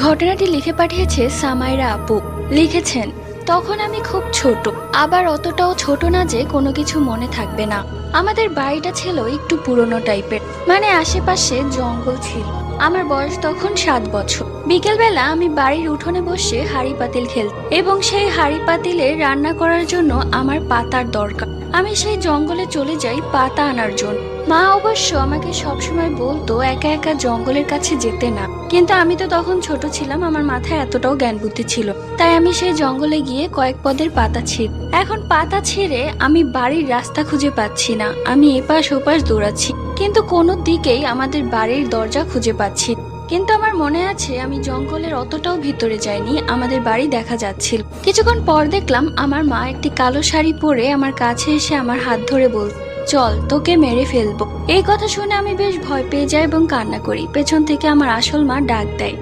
ঘটনাটি লিখে পাঠিয়েছে সামাইরা আপু। লিখেছেন, তখন আমি খুব ছোট, আবার অতটাও ছোট না যে কোনো কিছু মনে থাকবে না। আমাদের বাড়িটা ছিল একটু পুরনো টাইপের, মানে আশেপাশে জঙ্গল ছিল। আমার বয়স তখন 7 বছর। বিকেলবেলা আমি বাড়ির উঠোনে বসে হাঁড়ি পাতিল খেলতাম, এবং সেই হাঁড়ি পাতিলে রান্না করার জন্য আমার পাতার দরকার। আমি সেই জঙ্গলে চলে যাই পাতা আনার জন্য। মা অবশ্য আমাকে সবসময় বলতো একা একা জঙ্গলের কাছে যেতে না, কিন্তু আমি তো তখন ছোট ছিলাম, আমার মাথায় এতটাও জ্ঞান বুদ্ধি ছিল। তাই আমি সেই জঙ্গলে গিয়ে কয়েক পদের পাতা ছিঁড়ি। এখন পাতা ছিঁড়ে আমি বাড়ির রাস্তা খুঁজে পাচ্ছি না। আমি এপাশ ওপাশ দৌড়াচ্ছি, কিন্তু কোনো দিকেই আমাদের বাড়ির দরজা খুঁজে পাচ্ছি না। কিন্তু আমার মনে আছে আমি জঙ্গলের অতটাও ভিতরে যাইনি, আমাদের বাড়ি দেখা যাচ্ছিল। কিছুক্ষণ পর দেখলাম আমার মা একটি কালো শাড়ি পরে আমার কাছে এসে আমার হাত ধরে বলল, চল তোকে মেরে ফেলবো। এই কথা শুনে আমি বেশ ভয় পেয়ে যাই এবং কান্না করি। পেছন থেকে আমার আসল মা ডাক দেয়,